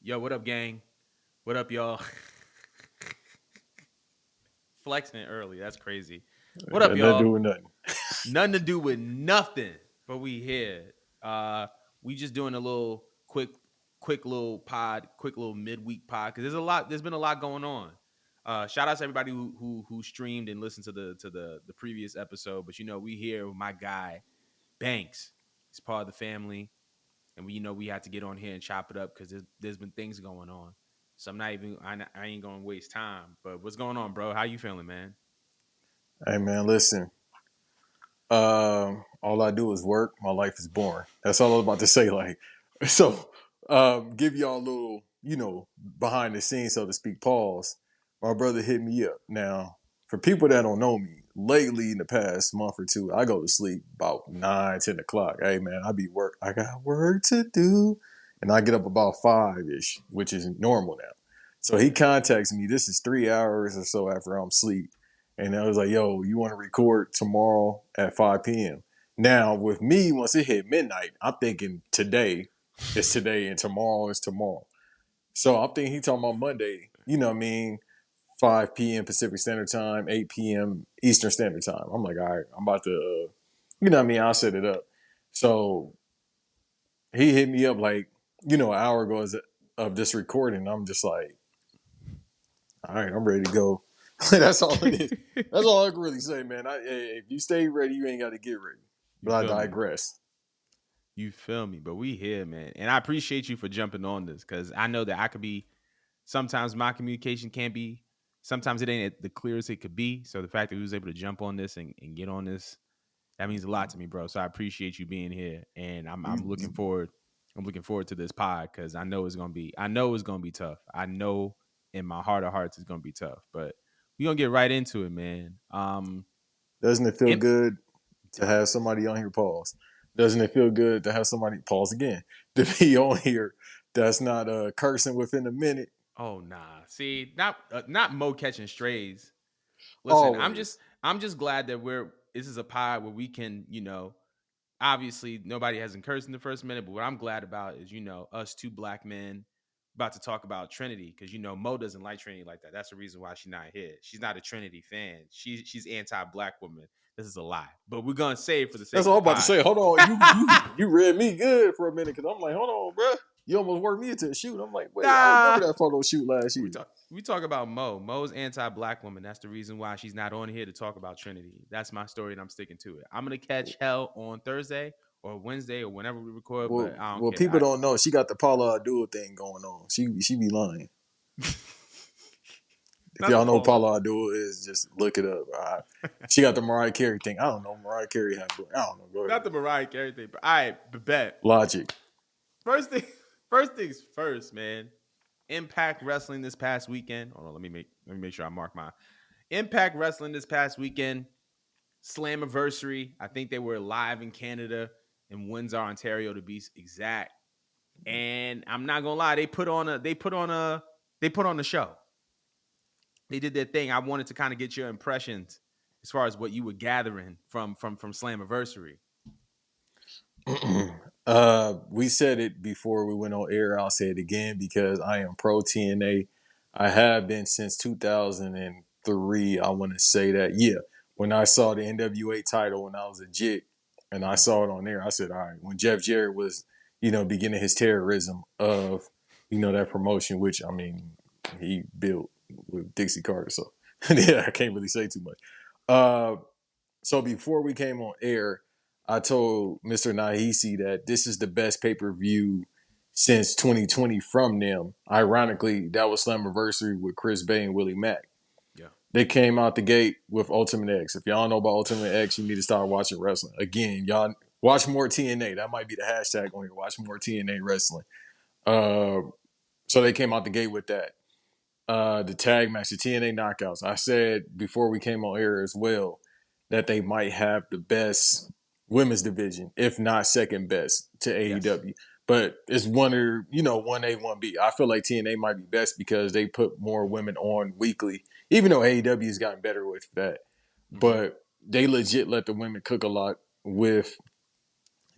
Yo, what up, gang? What up, y'all? Flexing it early. That's crazy. What up, Got nothing to do y'all? with nothing. Nothing to do with nothing, but we here. We just doing a little quick little pod, quick little midweek pod because there's a lot. There's been a lot going on. Shout out to everybody who streamed and listened to the previous episode. But we here with my guy Banks. He's part of the family, and we had to get on here and chop it up because there's been things going on. So I'm not even I ain't gonna waste time. But what's going on, bro? How you feeling, man? Hey man, listen. All I do is work. My life is boring. That's all I was about to say. Like, so, give y'all a little, behind the scenes, so to speak. Pause. My brother hit me up. Now, for people that don't know me, lately in the past month or two, I go to sleep about 9, 10 o'clock. Hey man, I be work. I got work to do, and I get up about 5 ish, which is normal now. So he contacts me. This is 3 hours or so after I'm asleep. And I was like, yo, you want to record tomorrow at 5 p.m.? Now, with me, once it hit midnight, I'm thinking today is today and tomorrow is tomorrow. So I'm thinking he talking about Monday, 5 p.m. Pacific Standard Time, 8 p.m. Eastern Standard Time. I'm like, all right, I'm about to, I'll set it up. So he hit me up like, an hour ago of this recording. I'm just like, all right, I'm ready to go. That's all it is. That's all I can really say, man. If you stay ready, you ain't got to get ready. You But feel I me? digress. You feel me? But we here, man. And I appreciate you for jumping on this because I know that I could be sometimes my communication can't be sometimes it ain't the clearest it could be. So the fact that we was able to jump on this and get on this, that means a lot to me, bro. So I appreciate you being here. And I'm looking forward. I'm looking forward to this pod because I know it's gonna be tough. I know in my heart of hearts it's gonna be tough. But we're gonna get right into it, man. Doesn't it feel Imp, good to tell me. have somebody on here? Pause. Doesn't it feel good to have somebody pause again to be on here that's not cursing within a minute? Oh nah. See, not Mo catching strays. Listen, Always. I'm just glad that this is a pod where we can, obviously nobody hasn't cursed in the first minute, but what I'm glad about is, us two black men about to talk about Trinity because Mo doesn't like Trinity like that. That's the reason why she's not here. She's not a Trinity fan. She's anti-black woman. This is a lie, but we're gonna say it for the sake That's of all the I'm about to pod. say. Hold on, you read me good for a minute because I'm like, hold on, bro. You almost worked me into a shoot. I'm like, wait, I Nah, remember that photo shoot last we year. talk we talk about Mo. Mo's anti-black woman. That's the reason why she's not on here to talk about Trinity. That's my story, and I'm sticking to it. I'm gonna catch hell on Thursday or Wednesday or whenever we record, but I don't care. People don't know she got the Paula Abdul thing going on. She be lying. If Not the y'all know Paula. Paula Abdul is, just look it up. She got the Mariah Carey thing. I don't know. Mariah Carey had. I don't know. Go ahead. Not the Mariah Carey thing, but all right, but bet. Logic. First thing, first things first, man. Impact Wrestling this past weekend. Hold on, let me make sure I mark my Impact Wrestling this past weekend. Slammiversary. I think they were live in Canada in Windsor, Ontario, to be exact. And I'm not gonna lie, they put on a show. They did their thing. I wanted to kind of get your impressions as far as what you were gathering from Slammiversary. We said it before we went on air. I'll say it again because I am pro TNA. I have been since 2003. I want to say that. Yeah. When I saw the NWA title when I was a jit and I saw it on there, I said, all right, when Jeff Jarrett was, beginning his terrorism of, that promotion, which, I mean, he built with Dixie Carter. So, yeah, I can't really say too much. Uh, so before we came on air, I told Mr. Nahisi that this is the best pay per view since 2020 from them. Ironically, that was Slammiversary with Chris Bay and Willie Mack. Yeah. They came out the gate with Ultimate X. If y'all know about Ultimate X, you need to start watching wrestling. Again, y'all watch more TNA. That might be the hashtag on here. Watch more TNA wrestling. Uh, so they came out the gate with that. The tag match, the TNA knockouts. I said before we came on air as well that they might have the best women's division, if not second best to Yes. AEW. But it's one or 1A, 1B. I feel like TNA might be best because they put more women on weekly, even though AEW has gotten better with that. Mm-hmm. But they legit let the women cook a lot with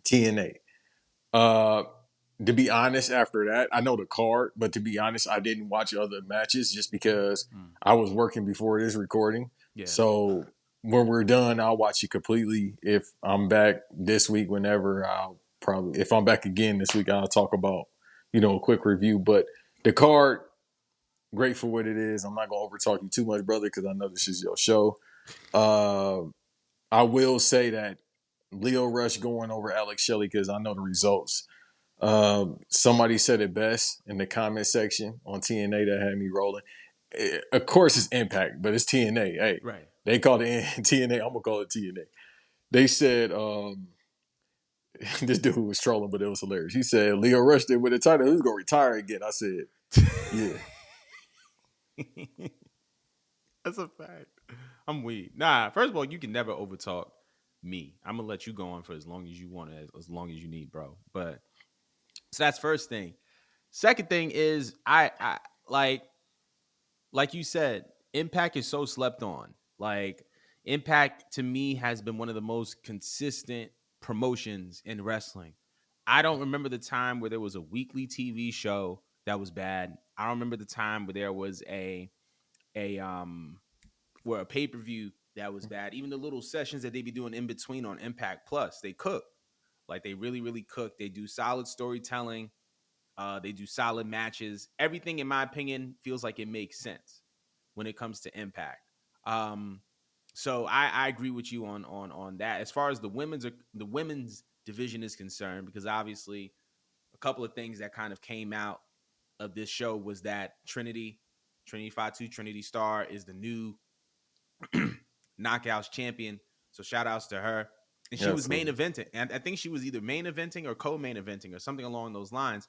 TNA. To be honest, after that, I know the card, but to be honest, I didn't watch other matches just because Mm. I was working before this recording. Yeah. So when we're done, I'll watch it completely. If I'm back this week, whenever I'll probably, if I'm back again this week, I'll talk about, a quick review. But the card, great for what it is. I'm not gonna overtalk you too much, brother, because I know this is your show. Uh, I will say that Leo Rush going over Alex Shelley because I know the results. Somebody said it best in the comment section on TNA that had me rolling. Of course, it's Impact, but it's TNA. Hey, Right. they called it TNA. I'm gonna call it TNA. They said this dude was trolling, but it was hilarious. He said Leo Rush did with the title. Who's gonna retire again? I said, yeah, That's a fact. I'm weak. Nah, first of all, you can never overtalk me. I'm gonna let you go on for as long as you want, as long as you need, bro. But so that's first thing. Second thing is I like like you said, Impact is so slept on. Like Impact to me has been one of the most consistent promotions in wrestling. I don't remember the time where there was a weekly TV show that was bad. I don't remember the time where there was a where a pay-per-view that was bad. Even the little sessions that they be doing in between on Impact Plus, they cook. Like they really, really cook. They do solid storytelling. They do solid matches. Everything, in my opinion, feels like it makes sense when it comes to Impact. Um, so I agree with you on that. As far as the women's division is concerned, because obviously a couple of things that kind of came out of this show was that Trinity Fatu, Trinity Star is the new Knockouts champion. So shout outs to her. And she was main absolutely. eventing. And I think she was either main eventing or co-main eventing or something along those lines.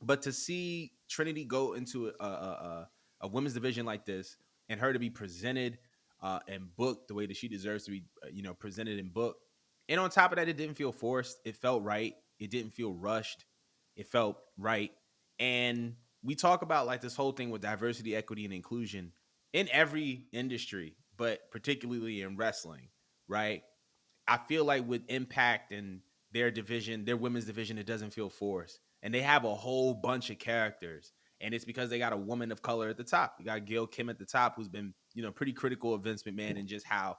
But to see Trinity go into a women's division like this and her to be presented and booked the way that she deserves to be, presented and booked. And on top of that, it didn't feel forced. It felt right. It didn't feel rushed. It felt right. And we talk about like this whole thing with diversity, equity, and inclusion in every industry, but particularly in wrestling, right? I feel like with Impact and their division, their women's division, it doesn't feel forced. And they have a whole bunch of characters. And it's because they got a woman of color at the top. You got Gail Kim at the top, who's been, pretty critical of Vince McMahon and just how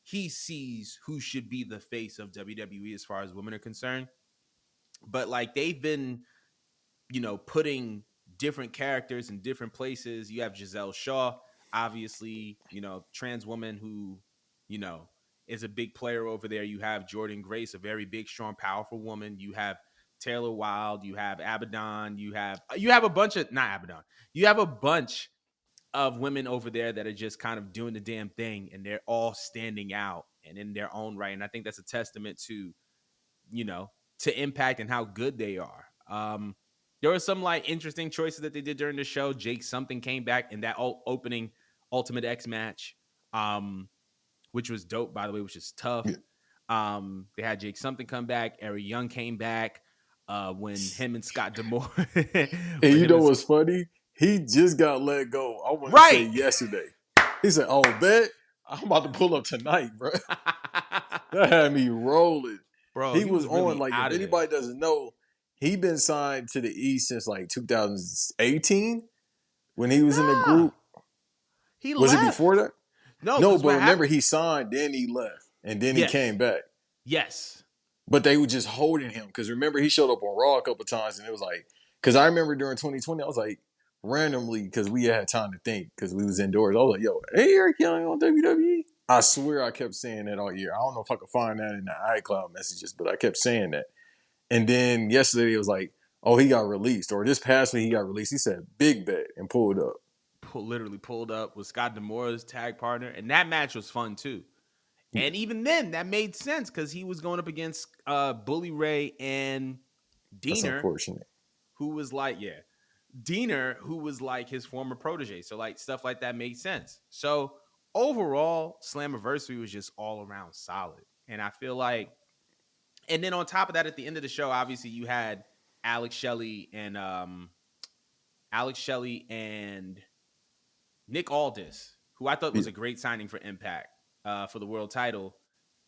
he sees who should be the face of WWE as far as women are concerned. But like they've been putting different characters in different places. You have Giselle Shaw, obviously, trans woman who, you know, is a big player over there. You have Jordan Grace, a very big, strong, powerful woman. You have Taylor Wilde, you have Abaddon, you have a bunch of not Abaddon. You have a bunch of women over there that are just kind of doing the damn thing and they're all standing out and in their own right. And I think that's a testament you know, to Impact and how good they are. There were some like interesting choices that they did during the show. Jake something came back in that opening Ultimate X match, which was dope, by the way, which is tough. Yeah. They had Jake something come back. Eric Young came back when him and Scott Demore. And when you him know and what's funny? He just got let go. I want to say right. yesterday. He said, "Oh, bet I'm about to pull up tonight, bro." That had me rolling. Bro, He he was was on really like if out of there. anybody doesn't know, he been signed to the East since like 2018 when he was in the Nah, group. he Was it before left. that? No, No, because but what remember happened? he signed, then he left, and then he Yes, came back. yes. But they were just holding him because remember he showed up on Raw a couple times, and it was like because I remember during 2020 I was like randomly because we had time to think because we was indoors. I was like, "Yo, hey, Eric Young on WWE." I swear I kept saying that all year. I don't know if I could find that in the iCloud messages, but I kept saying that. And then yesterday it was like, "Oh, he got released," or this past week he got released. He said, "Big bet," and pulled up. Literally pulled up with Scott Demore's tag partner, and that match was fun too. And even then, that made sense because he was going up against Bully Ray and That's Diener, unfortunate. who was like, yeah, Diener, who was like his former protege. So like stuff like that made sense. So overall, Slammiversary was just all around solid, and I feel like, and then on top of that, at the end of the show, obviously you had Alex Shelley and Alex Shelley and Nick Aldis, who I thought Yeah, was a great signing for Impact for the world title.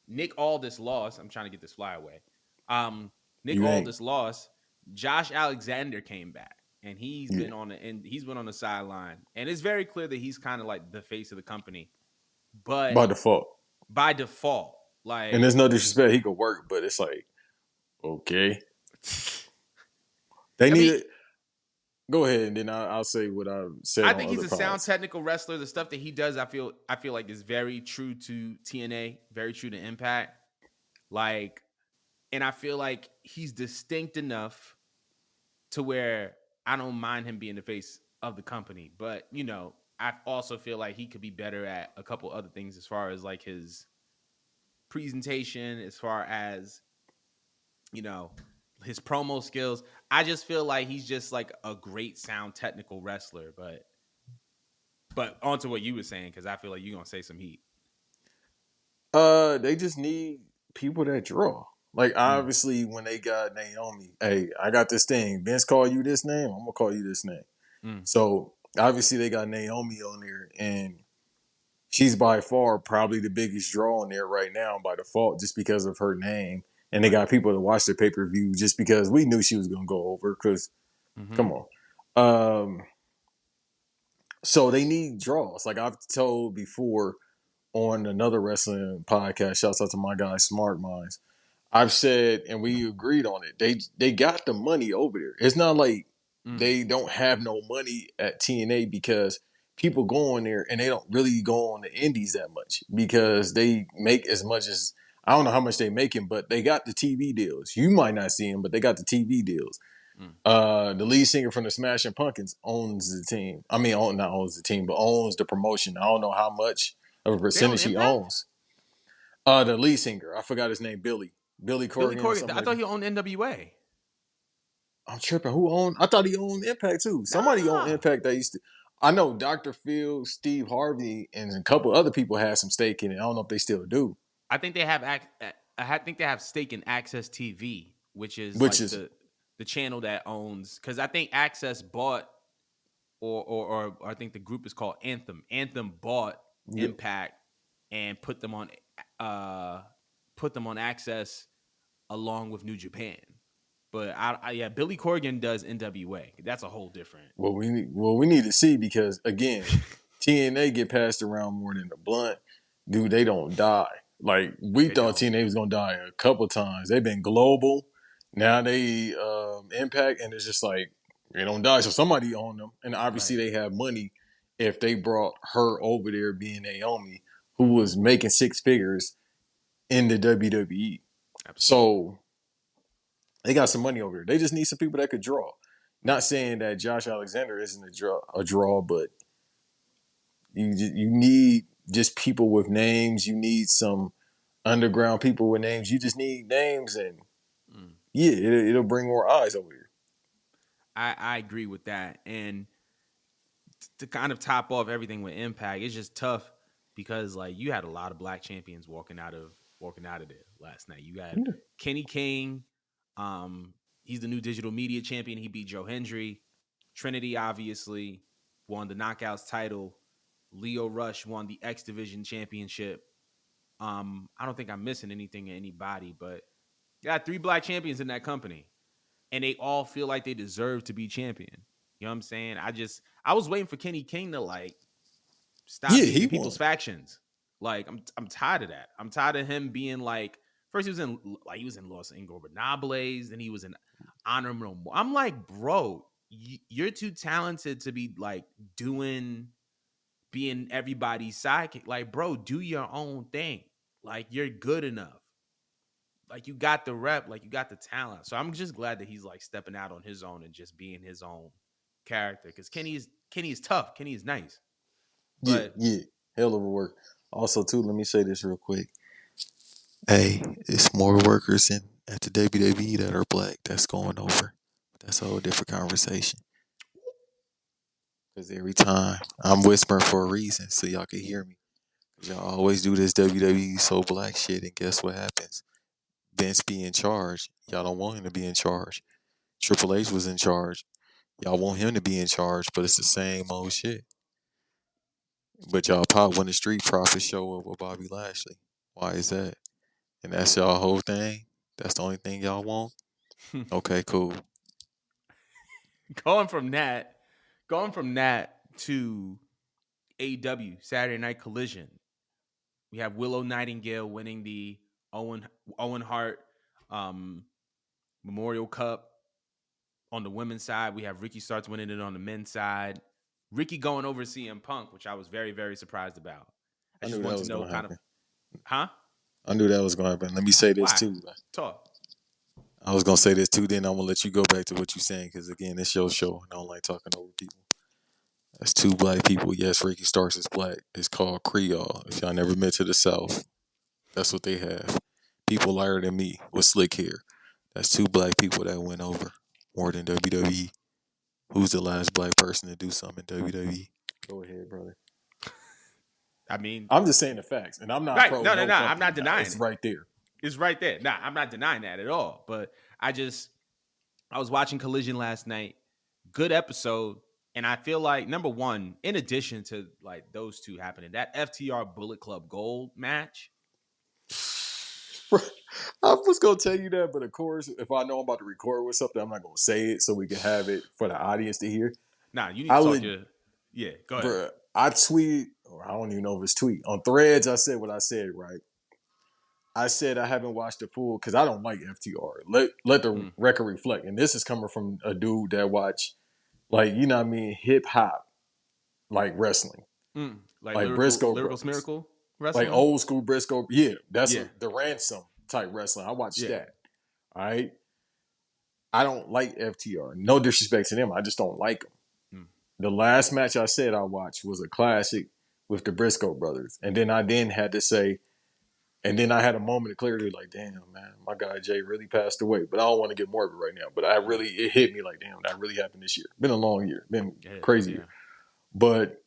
Nick Aldis lost. I'm trying to get this fly away. Nick you ain't. Aldis lost, Josh Alexander came back, and Yeah, he's been on the sideline, and it's very clear that he's kind of like the face of the company, but by default. by default, And like there's no disrespect, he could work, but it's like, okay, they I need mean, it. Go ahead, and then I'll say what I've said I on think he's other a sound pods. technical wrestler. The stuff that he does, I feel like is very true to TNA, very true to Impact. Like, and I feel like he's distinct enough to where I don't mind him being the face of the company. But I also feel like he could be better at a couple other things as far as like his presentation, as far as you know his promo skills. I just feel like he's just like a great sound technical wrestler. But onto what you were saying, because I feel like you're gonna say some heat. They just need people that draw. Like Mm, obviously, when they got Naomi, hey, I got this thing. Vince called you this name. I'm gonna call you this name. mm, So obviously, they got Naomi on there, and she's by far probably the biggest draw on there right now by default, just because of her name. And they right. got people to watch the pay per view just because we knew she was gonna go over. Because Mm-hmm. come on, um, so they need draws. Like I've told before on another wrestling podcast. Shouts out to my guy Smart Minds. I've said, and we agreed on it. They got the money over there. It's not like Mm, they don't have no money at TNA because people go on there and they don't really go on the indies that much because they make as much as I don't know how much they making, but they got the TV deals. You might not see them, but they got the TV deals. mm. The lead singer from the Smashing Pumpkins owns the team. I mean, not owns the team, but owns the promotion. I don't know how much of a They own percentage he Impact. owns. The lead singer, I forgot his name, Billy Billy Corgan or Corgan. something I like thought that. he owned NWA. I'm tripping. Who owned? I thought he owned Impact too. Somebody owned Nah. Impact that used to. I know Dr. Phil, Steve Harvey, and a couple other people had some stake in it. I don't know if they still do. I think they have I think they have stake in Access TV, which is Which like is the channel that owns. Because I think Access bought, or I think the group is called Anthem. Anthem bought yeah. Impact and uh put them on Access along with New Japan. But yeah, Billy Corgan does NWA. That's a whole different. We need to see because again, TNA get passed around more than the blunt. Dude, they don't die. Like we They thought don't. TNA was gonna die a couple times. They've been global. Now they Impact, and it's just like they don't die. So somebody own them, and obviously Right. they have money. If they brought her over there, being Naomi, who Mm-hmm. was making six figures in the WWE, Absolutely. so they got some money over there. They just need some people that could draw. Mm. Not saying that Josh Alexander isn't a draw, but you need just people with names. You need some underground people with names. You just need names, and Mm. yeah, it'll bring more eyes over here. I agree with that. And to kind of top off everything with Impact, it's just tough because like you had a lot of black champions walking out of there last night. You had Yeah, Kenny King, he's the new digital media champion. He beat Joe Hendry. Trinity obviously won the Knockouts title. Leo Rush won the X Division championship. I don't think I'm missing anything anybody, but you got three black champions in that company, and they all feel like they deserve to be champion. You know what I'm saying? I was waiting for Kenny King to like stop yeah, being he in people's won. factions. Like I'm tired of that. I'm tired of him being like first he was in Los Ingobernables, then he was in Honor No More. I'm like, bro, you're too talented to be like doing being everybody's sidekick. Like, bro, do your own thing. Like you're good enough. Like you got the rep, like you got the talent. So I'm just glad that he's like stepping out on his own and just being his own character. Because Kenny is tough. Kenny is nice. Yeah, But yeah, hell of a work. Also, too, let me say this real quick. Hey, it's more workers in at the WWE that are black that's going over. That's a whole different conversation. Because every time I'm whispering for a reason, so y'all can hear me. Because y'all always do this WWE so black shit, and guess what happens? Vince be in charge. Y'all don't want him to be in charge. Triple H was in charge. Y'all want him to be in charge, but it's the same old shit. But y'all pop when the Street Profits show up with Bobby Lashley. Why is that? And that's y'all whole thing? That's the only thing y'all want? Okay, cool. going from that, going from that to AEW Saturday Night Collision. We have Willow Nightingale winning the Owen Hart um, Memorial Cup on the women's side. We have Ricky Starks winning it on the men's side. Ricky going over CM Punk, which I was very, very surprised about. I I just knew that want to was know gonna kind of, happen. huh? I knew that was gonna happen. Let me say this Why? too. Talk. I was gonna say this too. Then I'm gonna let you go back to what you're saying because again, it's your show, and I don't like talking over people. That's two black people. Yes, Ricky Starks is black. It's called Creole. If y'all never been to the South, that's what they have. People lighter than me with slick hair. That's two black people that went over more than WWE. Who's the last black person to do something in WWE? Go ahead, brother. I mean, I'm just saying the facts, and I'm not right. pro No, no, no no. I'm company. not Now denying it's it. right there. It's right there. Nah, I'm not denying that at all. But I was watching Collision last night. Good episode. And I feel like number one, in addition to like those two happening, that FTR Bullet Club Gold match. I was gonna tell you that, but of course, if I know I'm about to record with something, I'm not gonna say it so we can have it for the audience to hear. Nah, you need I to talk would, to. Yeah, go ahead. bruh. I tweet, or I don't even know if it's tweet on Threads. I said what I said. Right. I said I haven't watched the full because I don't like FTR. Let the Mm, record reflect, and this is coming from a dude that watch like you know what I mean hip hop like wrestling, like like lyrical, Briscoe lyrical Brothers, miracle like wrestling. old school Briscoe. Yeah, that's Yeah, what the ransom type wrestling. I watched yeah. that. All right. I don't like FTR. No disrespect to them. I just don't like them. Mm. The last match I said I watched was a classic with the Briscoe brothers. And then I then had to say, and then I had a moment of clarity like, damn, man, my guy Jay really passed away. But I don't want to get morbid right now. But it hit me like, damn, that really happened this year. Been a long year. Been Yeah, crazy yeah. year. But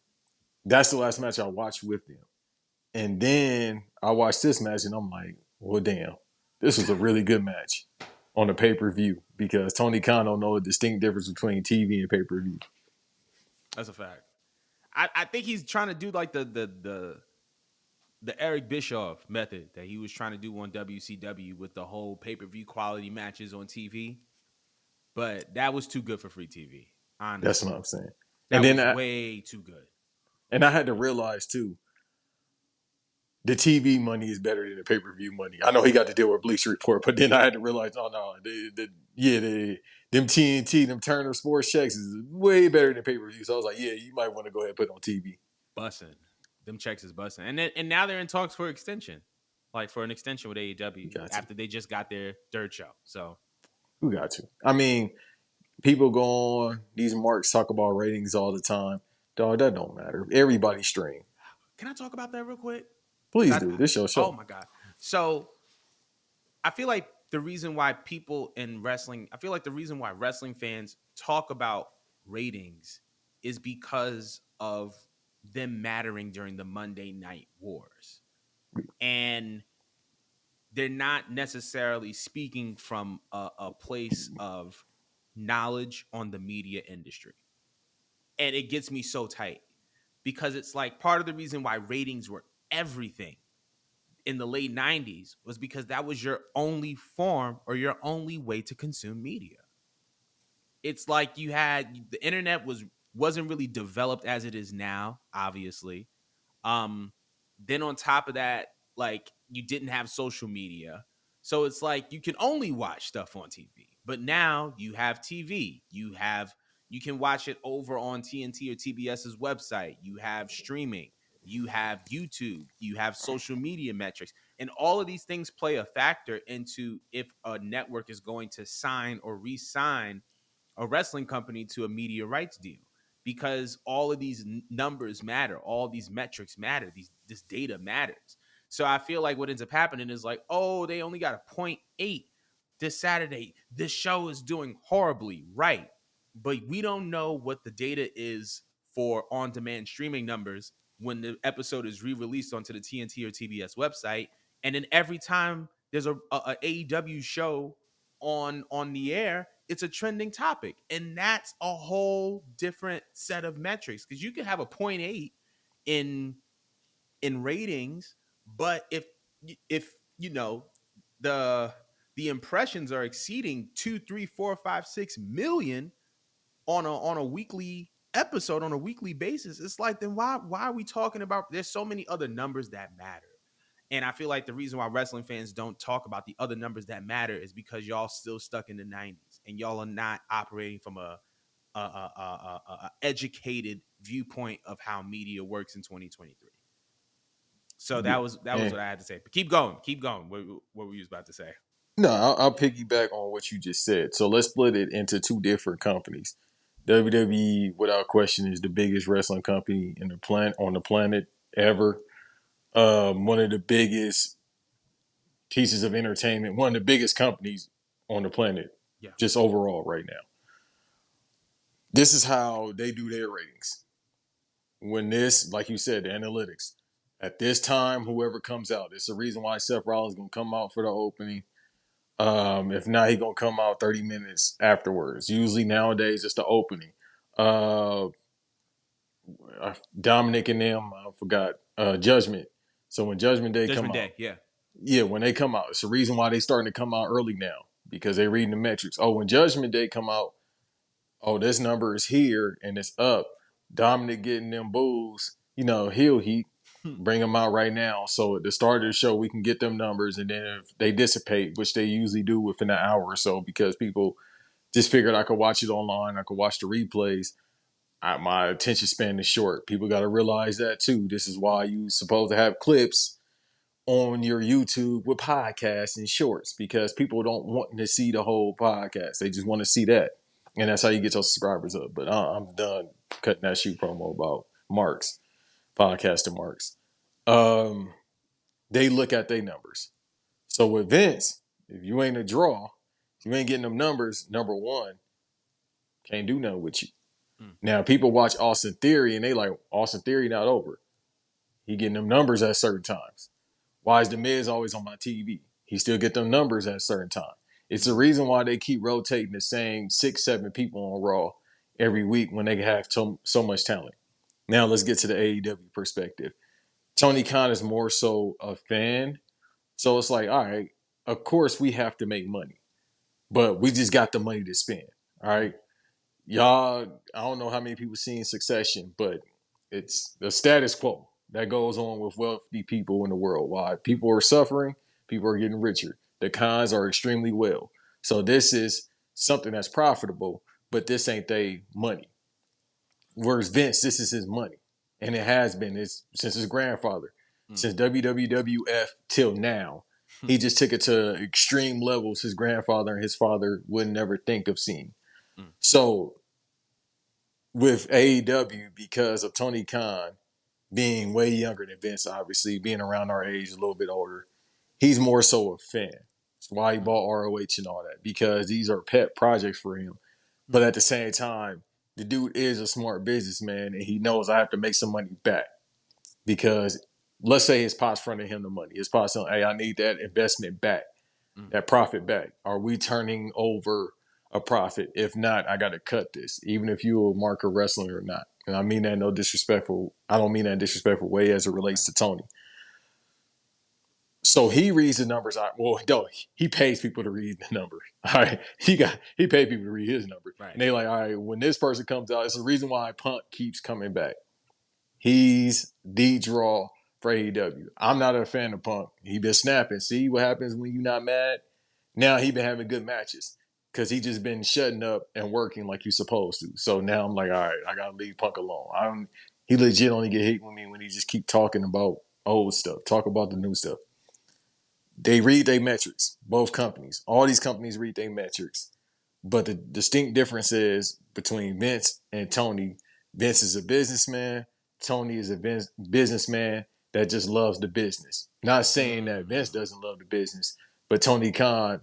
that's the last match I watched with them. And then I watched this match and I'm like, well, damn, this was a really good match on a pay per view because Tony Khan don't know a distinct difference between TV and pay per view. That's a fact. I think he's trying to do like the Eric Bischoff method that he was trying to do on WCW with the whole pay per view quality matches on TV. But that was too good for free TV. That's Honestly, what I'm saying. And that then was way too good. I had to realize too, the TV money is better than the pay per view money. I know he got to deal with Bleacher Report, but then I had to realize, oh no, them TNT, them Turner Sports checks is way better than pay per view. So I was like, yeah, you might want to go ahead and put it on TV. Bussin'. Them checks is bussin'. And now they're in talks for extension. Like for an extension with AEW Got to. after they just got their third show. So Who got to? I mean, people go on these marks talk about ratings all the time. Dog, that don't matter. Everybody stream. can I talk about that real quick? Please Because do. This your oh show. my God. So I feel like the reason why people in wrestling, I feel like the reason why wrestling fans talk about ratings is because of them mattering during the Monday Night Wars. And they're not necessarily speaking from a place of knowledge on the media industry. And it gets me so tight because it's like part of the reason why ratings were everything in the late 90s was because that was your only form or your only way to consume media. It's like you had the internet wasn't really developed as it is now, obviously. Um then on top of that, like you didn't have social media. So it's like you can only watch stuff on TV. But now you have TV. You can watch it over on TNT or TBS's website. You have streaming. You have YouTube. You have social media metrics. And all of these things play a factor into if a network is going to sign or re-sign a wrestling company to a media rights deal because all of these numbers matter, all these metrics matter, this data matters. So I feel like what ends up happening is like, oh, they only got a zero point 0.8 this Saturday. This show is doing horribly, right? But we don't know what the data is for on-demand streaming numbers when the episode is re-released onto the TNT or TBS website. And then every time there's a AEW show on the air, it's a trending topic, and that's a whole different set of metrics because you can have a zero point 0.8 in ratings, but if you know the impressions are exceeding 2, 3, 4, 5, 6 million, on a weekly episode on a weekly basis. It's like, then why are we talking about? There's so many other numbers that matter. And I feel like the reason why wrestling fans don't talk about the other numbers that matter is because y'all still stuck in the 90s and y'all are not operating from a educated viewpoint of how media works in 2023. So Yeah. that was And what I had to say. But keep going. What were you about to say? no, I'll piggyback on what you just said. So let's split it into two different companies. WWE, without question, is the biggest wrestling company in the planet on the planet ever. One of the biggest pieces of entertainment, one of the biggest companies on the planet, Yeah. just overall right now. This is how they do their ratings. When this, like you said, the analytics. At this time, whoever comes out, it's the reason why Seth Rollins gonna come out for the opening. If not, he gonna come out 30 minutes afterwards. Usually nowadays it's the opening. Uh, Dominic and them, I forgot. Judgment. So when Judgment Day come Judgment out, Day. Yeah. yeah, when they come out, it's the reason why they starting to come out early now because they reading the metrics. Oh, when Judgment Day come out, oh, this number is here and it's up. Dominic getting them bulls, heel heat, bring them out right now. So at the start of the show, we can get them numbers, and then if they dissipate, which they usually do within an hour or so, because people just figured I could watch it online, I could watch the replays. My attention span is short. People got to realize that too. This is why you supposed to have clips on your YouTube with podcasts and shorts because people don't want to see the whole podcast. They just want to see that. And that's how you get your subscribers up. But I'm done cutting that shoe promo about Marks, podcaster Marks. They look at their numbers. So with Vince, if you ain't a draw, if you ain't getting them numbers, number one, can't do nothing with you. Mm. Now people watch Austin Theory and they like Austin Theory not over. He getting them numbers at certain times. Why is the Miz always on my TV? He still get them numbers at a certain time. It's the reason why they keep rotating the same 6, 7 people on Raw every week when they have so much talent. Now let's get to the AEW perspective. Tony Khan is more so a fan. So it's like, all right, of course we have to make money, but we just got the money to spend. All right. Y'all, I don't know how many people seen Succession, but it's the status quo that goes on with wealthy people in the world. Why people are suffering, people are getting richer. The cons are extremely well. So this is something that's profitable, but this ain't they money. Whereas Vince, this is his money, and it has been since his grandfather, Mm. since WWF till now. He just took it to extreme levels his grandfather and his father would never think of seeing. Mm. So with AEW, because of Tony Khan being way younger than Vince, obviously being around our age, a little bit older, he's more so a fan. That's why he Mm. bought ROH and all that, because these are pet projects for him. But at the same time, the dude is a smart businessman and he knows I have to make some money back. Because let's say his pops fronted him the money. His pops saying, hey, I need that investment back, Mm. that profit back. Are we turning over a profit? If not, I got to cut this, even if you a marker wrestling or not. And I mean that no disrespectful. I don't mean that in disrespectful way as it relates Right. to Tony. So he reads the numbers. Well, no, he pays people to read the numbers. All right, he paid people to read his numbers, Right. and they like, all right, when this person comes out, it's the reason why Punk keeps coming back. He's the draw for AEW. I'm not a fan of Punk. He been snapping. See what happens when you're not mad. Now he been having good matches because he just been shutting up and working like you're supposed to. So now I'm like, all right, I gotta leave Punk alone. He legit only get hate with me when he just keep talking about old stuff, talk about the new stuff. They read their metrics, both companies. All these companies read their metrics. But the distinct difference is between Vince and Tony. Vince is a businessman. Tony is a businessman that just loves the business. Not saying that Vince Mm. doesn't love the business, but Tony Khan,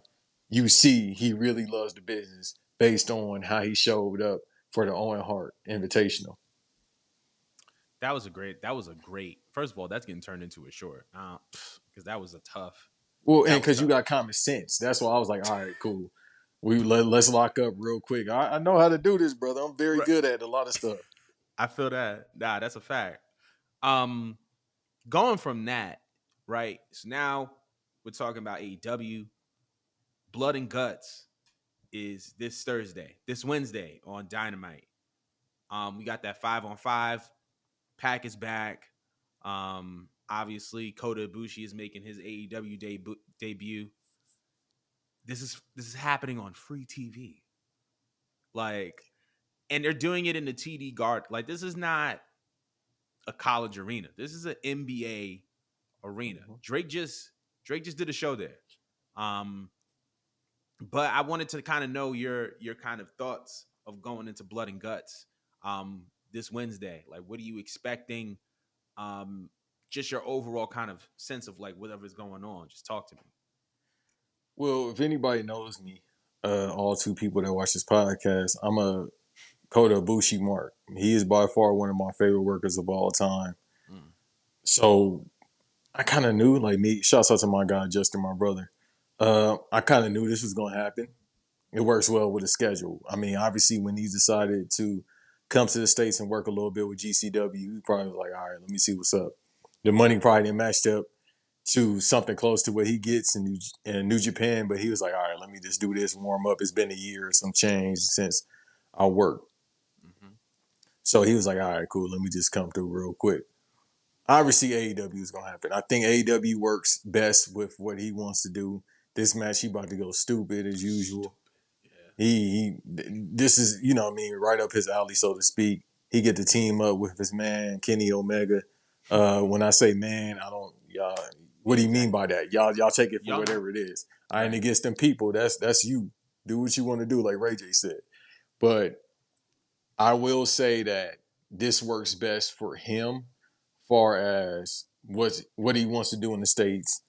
you see, he really loves the business based on how he showed up for the Owen Hart Invitational. That was a great. First of all, that's getting turned into a short. Because that was a tough. Well, and That was because you tough. got common sense, that's why I was like, all right, cool. Let's lock up real quick. I know how to do this, brother. I'm very Right. good at a lot of stuff. I feel that. Nah, that's a fact. Um, Going from that, right? So now we're talking about AEW, blood and guts. is this Thursday, this Wednesday on Dynamite. We got that 5-on-5. Pac is back. Obviously, Kota Ibushi is making his AEW debut. This is happening on free TV. Like, and they're doing it in the TD Guard. Like, this is not a college arena. This is an NBA arena. Mhm. Drake just did a show there. Um, but I wanted to kind of know your kind of thoughts of going into Blood and Guts this Wednesday. Like, what are you expecting? Um, just your overall kind of sense of like whatever's going on. Just talk to me. Well, if anybody knows me, all two people that watch this podcast, I'm a Kota Ibushi mark. He is by far one of my favorite workers of all time. Mm, So I kind of knew, like me, shouts out to my guy, Justin, my brother. I kind of knew this was going to happen. It works well with the schedule. I mean, obviously, when he decided to come to the States and work a little bit with GCW, he probably was like, all right, let me see what's up. The money probably didn't match up to something close to what he gets in New Japan, but he was like, all right, let me just do this, warm up. It's been a year, some change since I worked. mm-hmm, So he was like, all right, cool, let me just come through real quick. Obviously, AEW is going to happen. I think AEW works best with what he wants to do. This match, he about to go stupid as usual. stupid. Yeah. This is, you know what I mean, right up his alley, so to speak. He get to team up with his man, Kenny Omega. When I say man, I don't, y'all, what Yeah. do you mean Exactly. by that? Y'all take it for Y'all know. whatever it is. I ain't Right. against them people. That's you. Do what you want to do, like Ray J said. But I will say that this works best for him, far as what he wants to do in the States.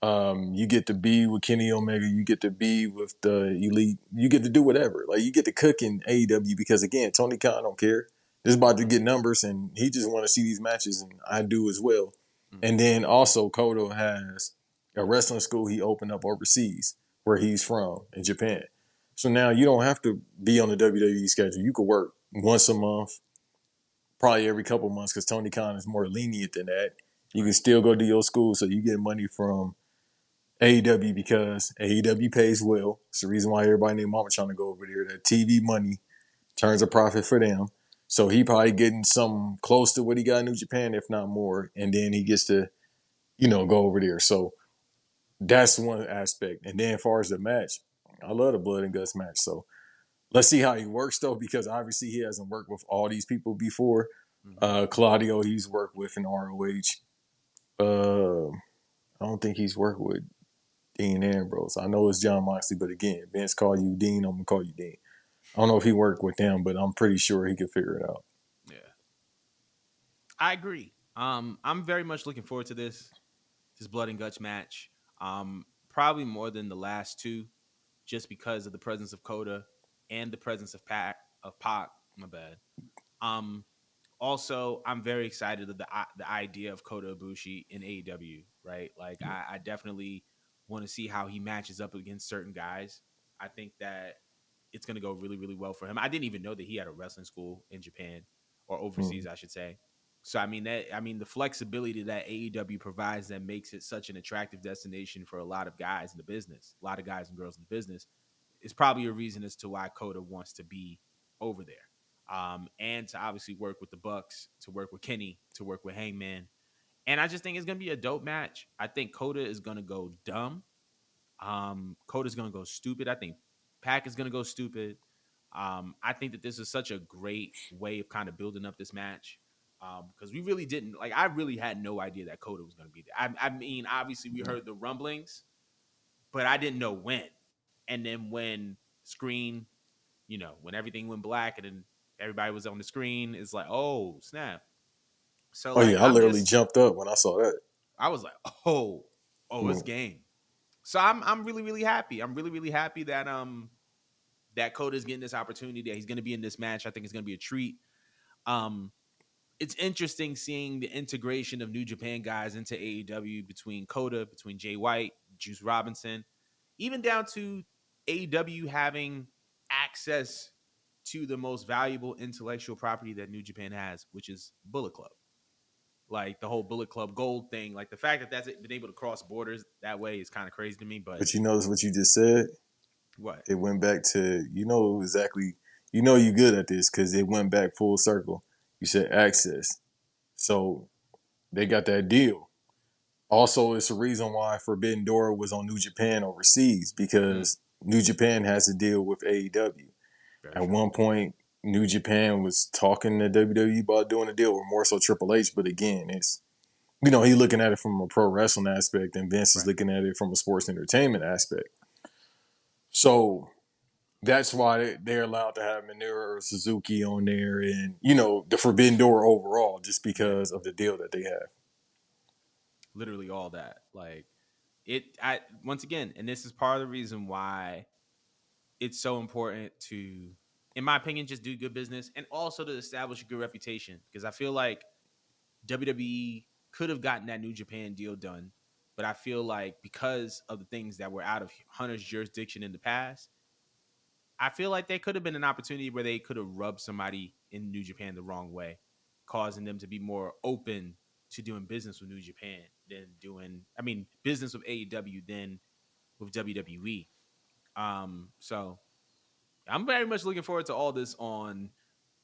You get to be with Kenny Omega. You get to be with the elite. You get to do whatever. Like you get to cook in AEW because again, Tony Khan don't care. This is about to Mm-hmm, get numbers, and he just want to see these matches, and I do as well. And mm-hmm, then also, Kodo has a wrestling school he opened up overseas, where he's from in Japan. So now you don't have to be on the WWE schedule. You could work once a month, probably every couple months, because Tony Khan is more lenient than that. You can right. still go to your school, so you get money from AEW because AEW pays well. It's the reason why everybody named Mama trying to go over there. That TV money turns a profit for them. So he probably getting something close to what he got in New Japan, if not more. And then he gets to, go over there. So that's one aspect. And then as far as the match, I love the blood and guts match. So let's see how he works though, because obviously he hasn't worked with all these people before. Mm-hmm. Claudio, he's worked with in ROH. I don't think he's worked with Dean Ambrose. I know it's John Moxley, but again, Vince call you Dean, I'm gonna call you Dean. I don't know if he worked with them, but I'm pretty sure he could figure it out. Yeah. I agree. I'm very much looking forward to this blood and guts match. Probably more than the last two, just because of the presence of Coda and the presence of Pac. My bad. Um, Also, I'm very excited of the idea of Kota Ibushi in AEW. Right, like I definitely want to see how he matches up against certain guys. I think that it's going to go really, really well for him. I didn't even know that he had a wrestling school in Japan or overseas, Mm. I should say. So I mean the flexibility that AEW provides that makes it such an attractive destination for a lot of guys in the business, a lot of guys and girls in the business, is probably a reason as to why Kota wants to be over there. And to obviously work with the Bucks, to work with Kenny, to work with Hangman. And I just think it's gonna be a dope match. I think Kota is gonna go dumb. Coda's gonna go stupid. I think Pac is gonna go stupid. I think that this is such a great way of kind of building up this match. Because we really didn't like. I really had no idea that Coda was going to be there. I mean, obviously we heard the rumblings, but I didn't know when. And then when screen, when everything went black and then everybody was on the screen, it's like, oh snap. So Oh like, yeah, I literally jumped up when I saw that. I was like, it's Mm. game. So I'm really really happy. I'm really really happy that Coda's getting this opportunity, that he's going to be in this match. I think it's going to be a treat. Um, it's interesting seeing the integration of New Japan guys into AEW between Coda, between Jay White, Juice Robinson, even down to AEW having access to the most valuable intellectual property that New Japan has, which is Bullet Club. Like the whole Bullet Club Gold thing, like the fact that that's been able to cross borders that way is kind of crazy to me. But But you notice what you just said? What? It went back to exactly. You good at this because it went back full circle. You said access, so they got that deal. Also, it's the reason why Forbidden Door was on New Japan overseas Mm, because New Japan has a deal with AEW. very At true. one point, New Japan was talking to WWE about doing a deal, or more so Triple H. But again, it's he looking at it from a pro wrestling aspect, and Vince is Right. looking at it from a sports entertainment aspect. So that's why they're allowed to have Minoru Suzuki on there, and the Forbidden Door overall, just Yeah. because of the deal that they have. Literally all that. Like it. I once again, and this is part of the reason why it's so important to, in my opinion, just do good business and also to establish a good reputation. Because I feel like WWE could have gotten that New Japan deal done, but I feel like because of the things that were out of Hunter's jurisdiction in the past, I feel like there could have been an opportunity where they could have rubbed somebody in New Japan the wrong way, causing them to be more open to doing business with New Japan than business with AEW than with WWE. So I'm very much looking forward to all this on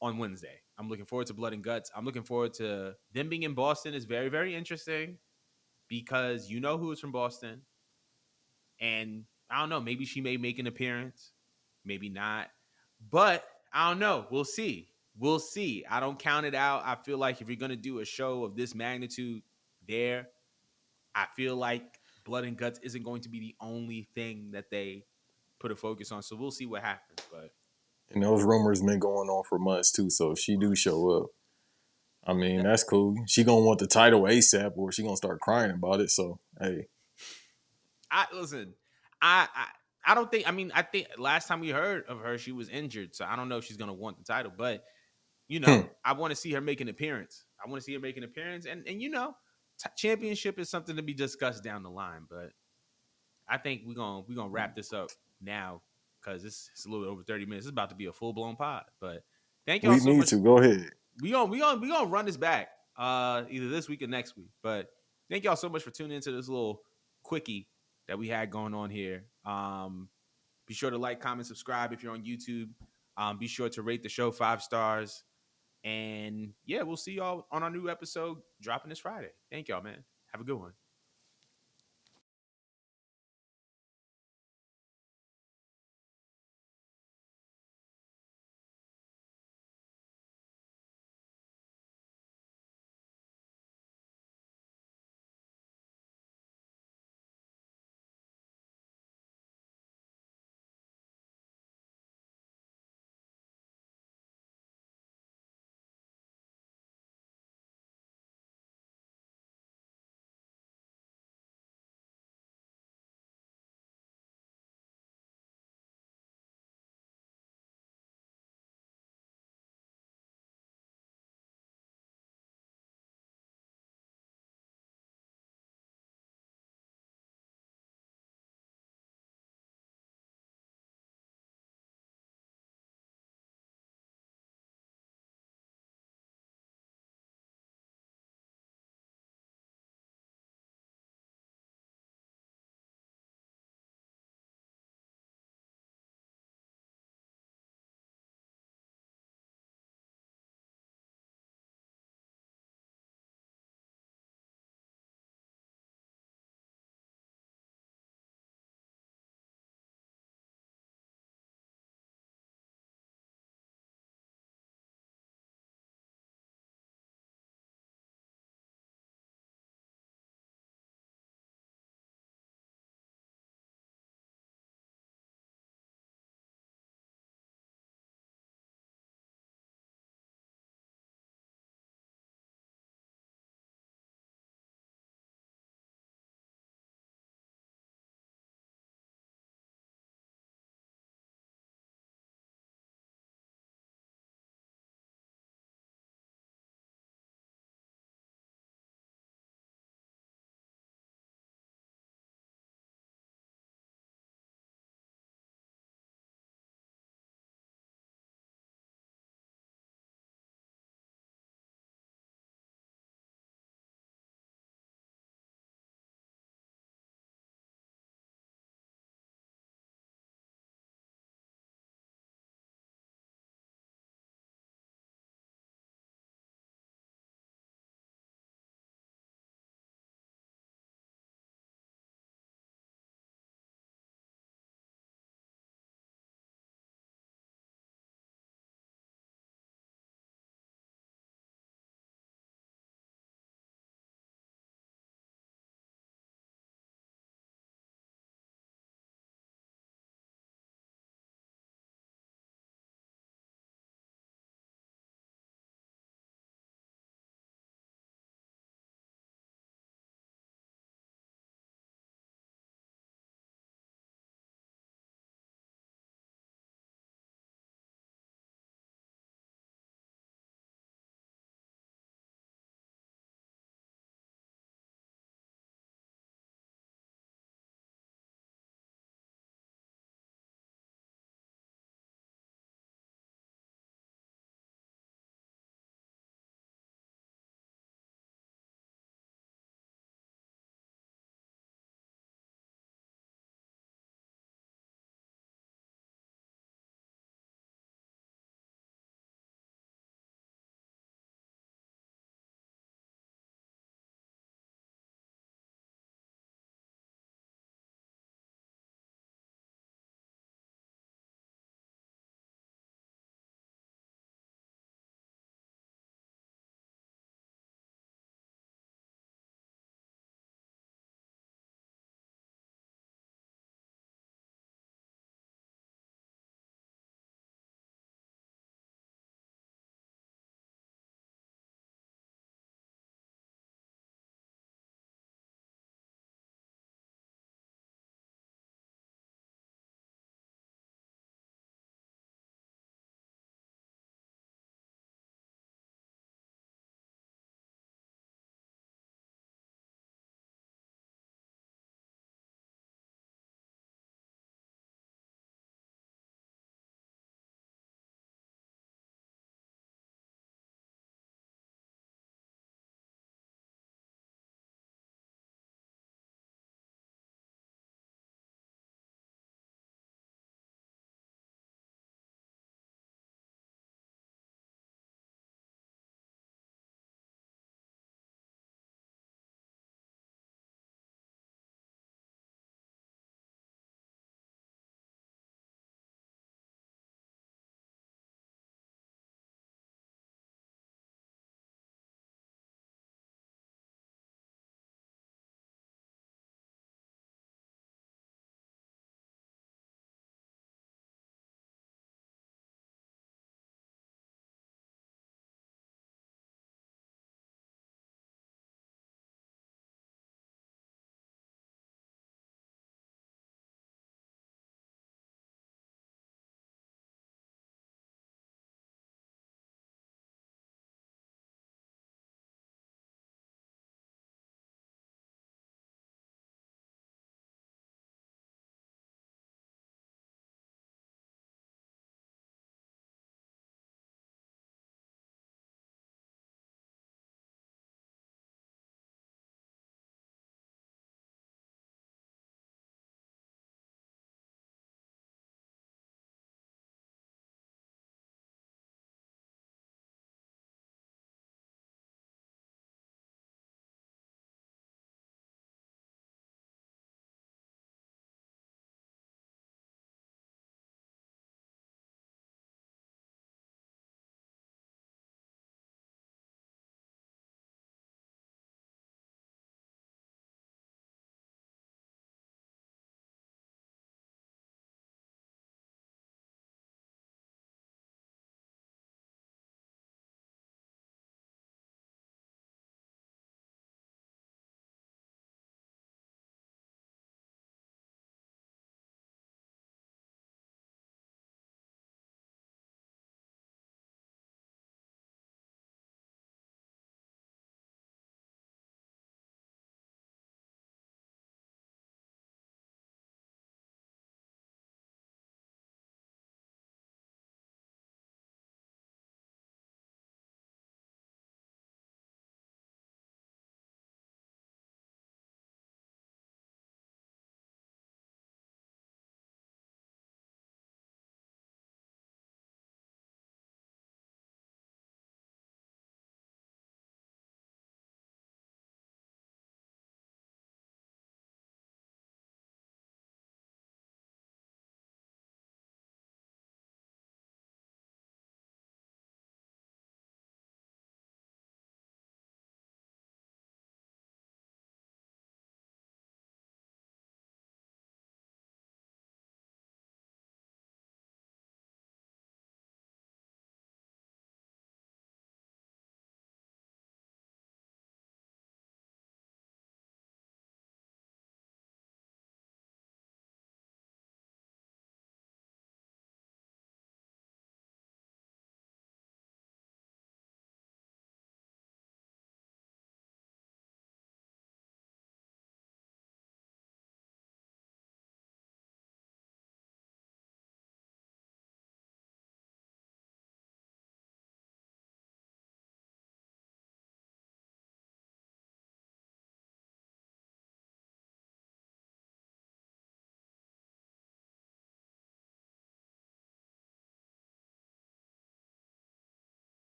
Wednesday. I'm looking forward to Blood and Guts. I'm looking forward to them being in Boston. Is very, very interesting because you know who is from Boston. And I don't know, maybe she may make an appearance, maybe not. But I don't know. We'll see. We'll see. I don't count it out. I feel like if you're going to do a show of this magnitude there, I feel like Blood and Guts isn't going to be the only thing that they put a focus on. So we'll see what happens. But And those rumors been going on for months too. So if she do show up, I mean that, that's cool. She gonna want the title ASAP, or she gonna start crying about it. So hey, I listen. I don't think. I mean, I think last time we heard of her, she was injured. So I don't know if she's gonna want the title. But hmm. I want to see her make an appearance. I want to see her make an appearance, and championship is something to be discussed down the line. But I think we're gonna wrap this up now because it's a little over 30 minutes. It's about to be a full blown pod. But thank y'all We so need much. to go ahead. We gonna run this back either this week or next week. But thank y'all so much for tuning into this little quickie that we had going on here. Be sure to like, comment, subscribe if you're on YouTube. Be sure to rate the show 5 stars. And yeah, we'll see y'all on our new episode dropping this Friday. Thank y'all, man. Have a good one.